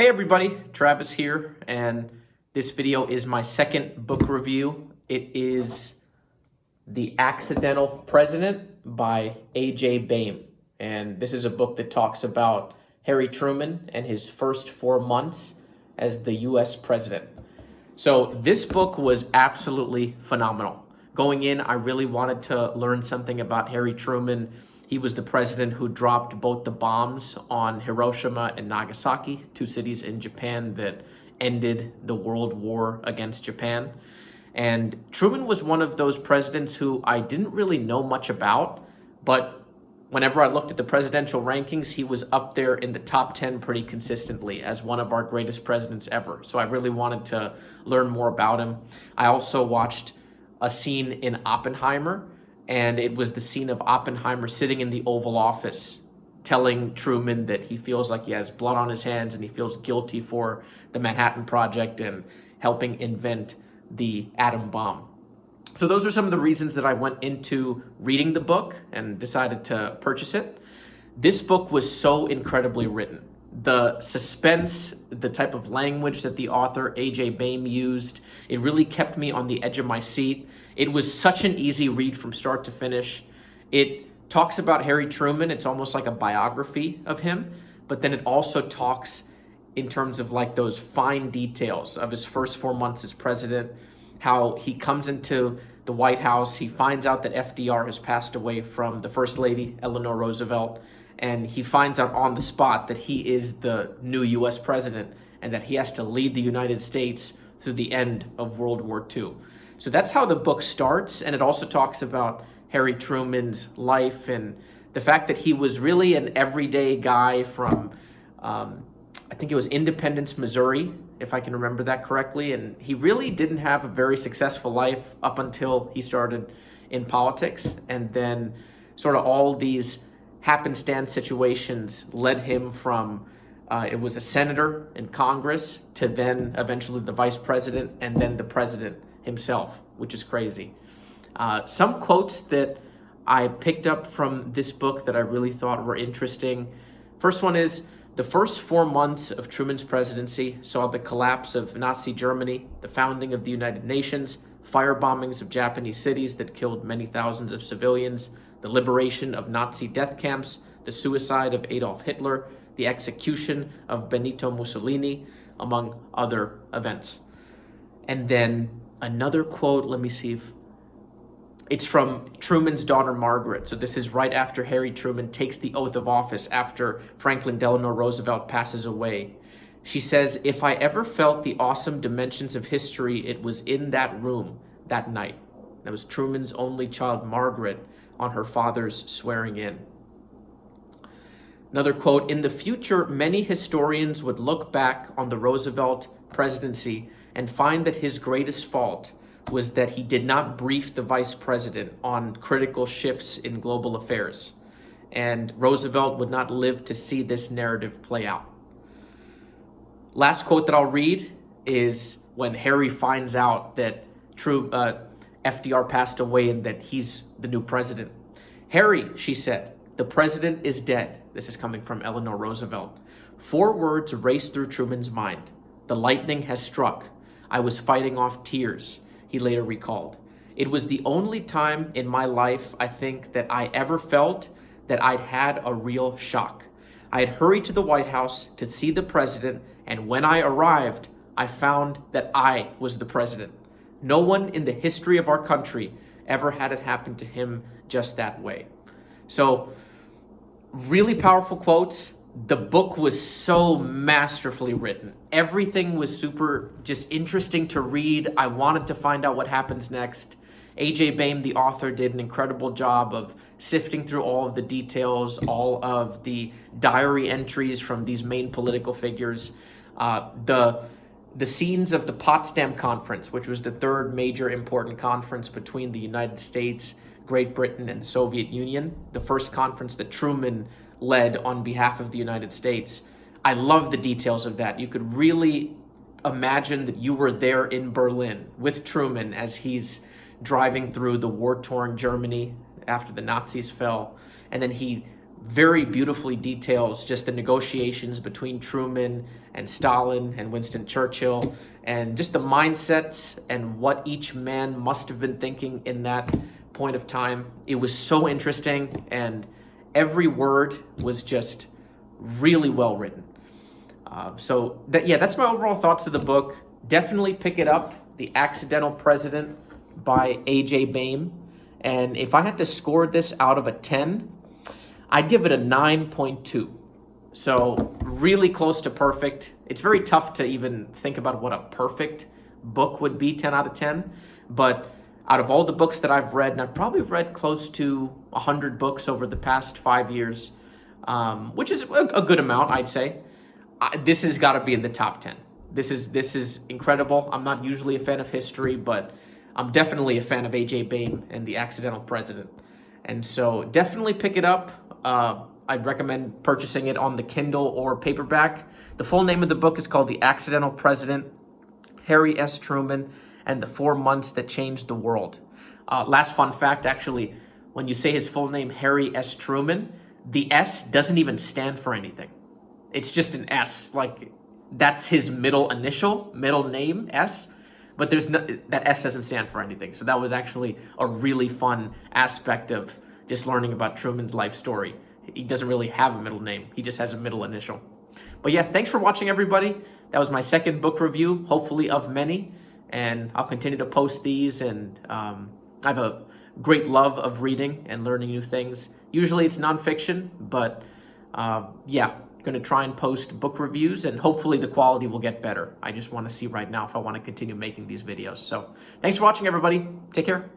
Hey everybody, Travis here, and this video is my second book review. It is The Accidental President by A.J. Baim, and this is a book that talks about Harry Truman and his first 4 months as the U.S. president. So this book was absolutely phenomenal. Going in, I really wanted to learn something about Harry Truman. He was the president who dropped both the bombs on Hiroshima and Nagasaki, two cities in Japan that ended the World War against Japan. And Truman was one of those presidents who I didn't really know much about, but whenever I looked at the presidential rankings, he was up there in the top 10 pretty consistently as one of our greatest presidents ever. So I really wanted to learn more about him. I also watched a scene in Oppenheimer, and it was the scene of Oppenheimer sitting in the Oval Office telling Truman that he feels like he has blood on his hands and he feels guilty for the Manhattan Project and helping invent the atom bomb. So those are some of the reasons that I went into reading the book and decided to purchase it. This book was so incredibly written. The suspense, the type of language that the author A.J. Baim used, it really kept me on the edge of my seat. It was such an easy read from start to finish. It talks about Harry Truman. It's almost like a biography of him, but then it also talks in terms of like those fine details of his first 4 months as president, how he comes into the White House, he finds out that FDR has passed away from the First Lady, Eleanor Roosevelt, and he finds out on the spot that he is the new US president and that he has to lead the United States through the end of World War II. So that's how the book starts, and it also talks about Harry Truman's life and the fact that he was really an everyday guy from, I think it was Independence, Missouri, if I can remember that correctly, and he really didn't have a very successful life up until he started in politics, and then sort of all these happenstance situations led him from it was a senator in Congress to then eventually the vice president and then the president himself, which is crazy. Some quotes that I picked up from this book that I really thought were interesting. First one is, the first 4 months of Truman's presidency saw the collapse of Nazi Germany, the founding of the United Nations, fire bombings of Japanese cities that killed many thousands of civilians, the liberation of Nazi death camps, the suicide of Adolf Hitler, the execution of Benito Mussolini, among other events. And then another quote, let me see if it's from Truman's daughter, Margaret. So this is right after Harry Truman takes the oath of office after Franklin Delano Roosevelt passes away. She says, "If I ever felt the awesome dimensions of history, it was in that room that night." That was Truman's only child, Margaret, on her father's swearing in. Another quote, "In the future, many historians would look back on the Roosevelt presidency and find that his greatest fault was that he did not brief the vice president on critical shifts in global affairs. And Roosevelt would not live to see this narrative play out." Last quote that I'll read is when Harry finds out that FDR passed away and that he's the new president. "Harry," she said, "the president is dead." This is coming from Eleanor Roosevelt. Four words raced through Truman's mind. "The lightning has struck. I was fighting off tears," he later recalled. "It was the only time in my life, I think, that I ever felt that I'd had a real shock. I had hurried to the White House to see the president, and when I arrived, I found that I was the president. No one in the history of our country ever had it happen to him just that way." So, really powerful quotes. The book was so masterfully written. Everything was super just interesting to read. I wanted to find out what happens next. A.J. Baim, the author, did an incredible job of sifting through all of the details, all of the diary entries from these main political figures. The scenes of the Potsdam Conference, which was the third major important conference between the United States, Great Britain, and the Soviet Union, the first conference that Truman led on behalf of the United States. I love the details of that. You could really imagine that you were there in Berlin with Truman as he's driving through the war-torn Germany after the Nazis fell. And then he very beautifully details just the negotiations between Truman and Stalin and Winston Churchill, and just the mindset and what each man must have been thinking in that point of time. It was so interesting, and every word was just really well written. That's my overall thoughts of the book. Definitely pick it up, The Accidental President by A.J. Baim. And if I had to score this out of a 10, I'd give it a 9.2. So really close to perfect. It's very tough to even think about what a perfect book would be 10 out of 10. But out of all the books that I've read, and I've probably read close to 100 books over the past 5 years, which is a good amount, I'd say. This has got to be in the top 10. This is incredible. I'm not usually a fan of history, but I'm definitely a fan of A.J. Baim and The Accidental President. And so definitely pick it up. I'd recommend purchasing it on the Kindle or paperback. The full name of the book is called The Accidental President, Harry S. Truman, and the 4 Months That Changed the World. Last fun fact, actually, when you say his full name, Harry S. Truman, the S doesn't even stand for anything. It's just an S. Like, that's his middle name, S. But that S doesn't stand for anything. So that was actually a really fun aspect of just learning about Truman's life story. He doesn't really have a middle name. He just has a middle initial. But yeah, thanks for watching, everybody. That was my second book review, hopefully of many. And I'll continue to post these. And I have a great love of reading and learning new things. Usually it's nonfiction, but going to try and post book reviews, and hopefully the quality will get better. I just want to see right now if I want to continue making these videos. So thanks for watching, everybody. Take care.